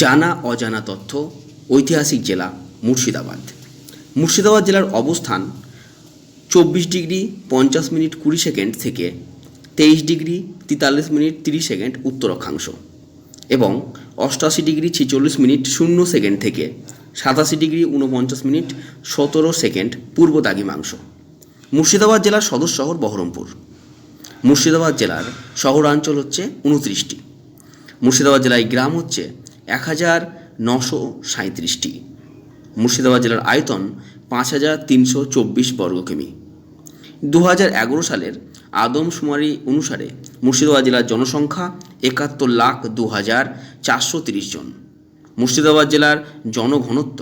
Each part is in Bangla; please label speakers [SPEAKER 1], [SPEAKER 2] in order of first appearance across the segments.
[SPEAKER 1] জানা অজানা তথ্য। ঐতিহাসিক জেলা মুর্শিদাবাদ। মুর্শিদাবাদ জেলার অবস্থান 24°50' থেকে 23°43' উত্তর অক্ষাংশ এবং 88°46' থেকে 87°49' 17" পূর্ব দ্রাঘিমাংশ। মুর্শিদাবাদ জেলার সদর শহর বহরমপুর। মুর্শিদাবাদ জেলার শহরাঞ্চল হচ্ছে 29টি। মুর্শিদাবাদ জেলায় গ্রাম হচ্ছে 1937টি। মুর্শিদাবাদ জেলার আয়তন 5324 বর্গ কিমি। 2011 সালের আদমশুমারি অনুসারে মুর্শিদাবাদ জেলার জনসংখ্যা 71,02,430 জন। মুর্শিদাবাদ জেলার জনঘনত্ব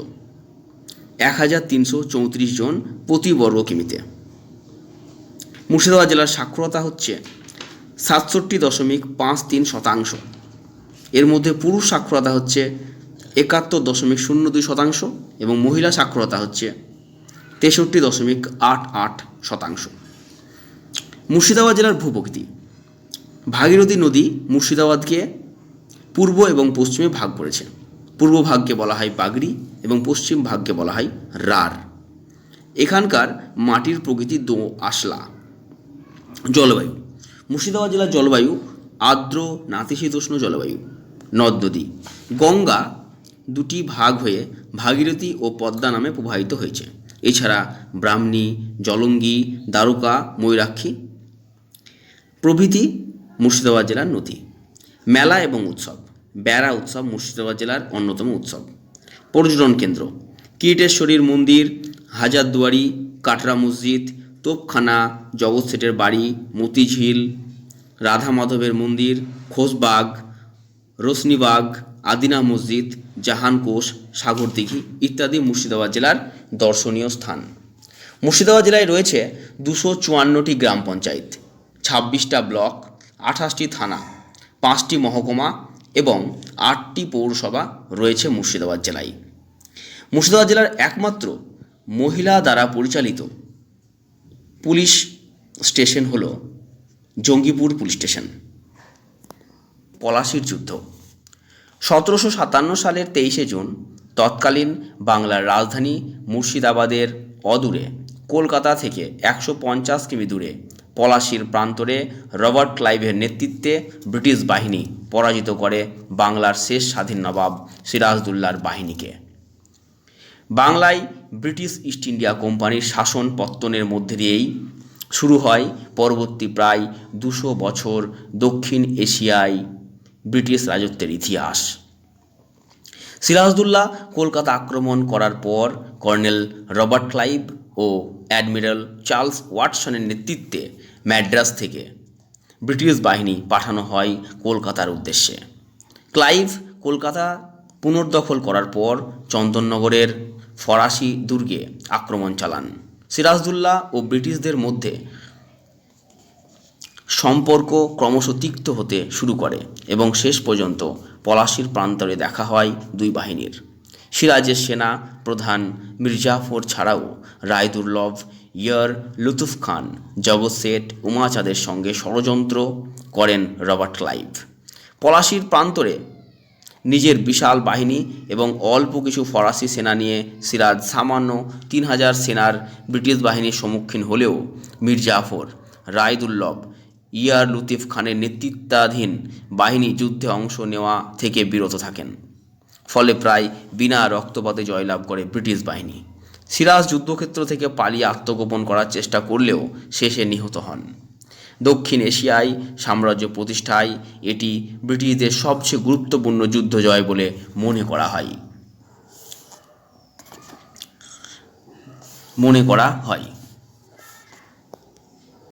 [SPEAKER 1] 1334 জন প্রতি বর্গ কিমিতে। মুর্শিদাবাদ জেলার সাক্ষরতা হচ্ছে 67.53%। এর মধ্যে পুরুষ সাক্ষরতা হচ্ছে 71.02% এবং মহিলা সাক্ষরতা হচ্ছে 63.88%। মুর্শিদাবাদ জেলার ভূপ্রকৃতি। ভাগীরথী নদী মুর্শিদাবাদকে পূর্ব এবং পশ্চিমে ভাগ করেছে। পূর্ব ভাগকে বলা হয় বাগড়ি এবং পশ্চিম ভাগকে বলা হয় রার। এখানকার মাটির প্রকৃতি দো-আঁশলা। জলবায়ু। মুর্শিদাবাদ জেলার জলবায়ু আর্দ্র নাতিশীতোষ্ণ জলবায়ু। নদ নদী। গঙ্গা দুটি ভাগ হয়ে ভাগীরথী ও পদ্মা নামে প্রবাহিত হয়েছে। এছাড়া ব্রাহ্মণী, জলঙ্গি, দ্বারকা, ময়ূরাক্ষী প্রভৃতি মুর্শিদাবাদ জেলার নদী। মেলা এবং উৎসব। বেড়া উৎসব মুর্শিদাবাদ জেলার অন্যতম উৎসব। পর্যটন কেন্দ্র: কিরিটেশ্বরীর মন্দির, হাজারদুয়ারি, কাটরা মসজিদ, তোপখানা, জগৎ শেঠের বাড়ি, মতিঝিল, রাধা মাধবের মন্দির, খোশবাগ, রোশনীবাগ, আদিনা মসজিদ, জাহানকোষ, সাগরদিঘি ইত্যাদি মুর্শিদাবাদ জেলার দর্শনীয় স্থান। মুর্শিদাবাদ জেলায় রয়েছে 254টি গ্রাম পঞ্চায়েত, 26টা ব্লক, 28টি থানা, 5টি মহকুমা এবং 8টি পৌরসভা রয়েছে মুর্শিদাবাদ জেলায়। মুর্শিদাবাদ জেলার একমাত্র মহিলা দ্বারা পরিচালিত পুলিশ স্টেশন হল জঙ্গিপুর পুলিশ স্টেশন। পলাশির যুদ্ধ। 1757 সালের 23শে জুন তৎকালীন বাংলার রাজধানী মুর্শিদাবাদের অদূরে কলকাতা থেকে 150 কিমি দূরে পলাশির প্রান্তরে রবার্ট ক্লাইভের নেতৃত্বে ব্রিটিশ বাহিনী পরাজিত করে বাংলার শেষ স্বাধীন নবাব সিরাজউদ্দৌলার বাহিনীকে। বাংলায় ব্রিটিশ ইস্ট ইন্ডিয়া কোম্পানির শাসন পত্তনের মধ্যে দিয়েই শুরু হয় পরবর্তী প্রায় 200 বছর দক্ষিণ এশিয়ায় ব্রিটিশ রাজত্বের ইতিহাস। সিরাজউদ্দৌলা কলকাতা আক্রমণ করার পর কর্নেল রবার্ট ক্লাইভ ও অ্যাডমিরাল চার্লস ওয়াটসনের নেতৃত্বে ম্যাড্রাস থেকে ব্রিটিশ বাহিনী পাঠানো হয় কলকাতার উদ্দেশ্যে। ক্লাইভ কলকাতা পুনর্দখল করার পর চন্দননগরের ফরাসি দুর্গে আক্রমণ চালান। সিরাজউদ্দৌলা ও ব্রিটিশদের মধ্যে সম্পর্ক ক্রমশ তিক্ত হতে শুরু করে এবং শেষ পর্যন্ত পলাশির প্রান্তরে দেখা হয় দুই বাহিনীর। সিরাজের সেনা প্রধান মির্জাফর ছাড়াও রায়দুর্লভ, ইয়ার লুতুফ খান, জগৎ শেঠ, উমাচাঁদের সঙ্গে ষড়যন্ত্র করেন রবার্ট ক্লাইভ। পলাশির প্রান্তরে নিজের বিশাল বাহিনী এবং অল্প কিছু ফরাসি সেনা নিয়ে সিরাজ সামান্য 3000 সেনার ব্রিটিশ বাহিনীর সম্মুখীন হলেও মির্জাফর, রায়দুর্লভ, ইয়ার লুতিফ খানের নেতৃত্বাধীন বাহিনী যুদ্ধে অংশ নেওয়া থেকে বিরত থাকেন। ফলে প্রায় বিনা রক্তপাতে জয়লাভ করে ব্রিটিশ বাহিনী। সিরাজ যুদ্ধক্ষেত্র থেকে পালিয়ে আত্মগোপন করার চেষ্টা করলেও শেষে নিহত হন। দক্ষিণ এশিয়ায় সাম্রাজ্য প্রতিষ্ঠায় এটি ব্রিটিশদের সবচেয়ে গুরুত্বপূর্ণ যুদ্ধ জয় বলে মনে করা হয়।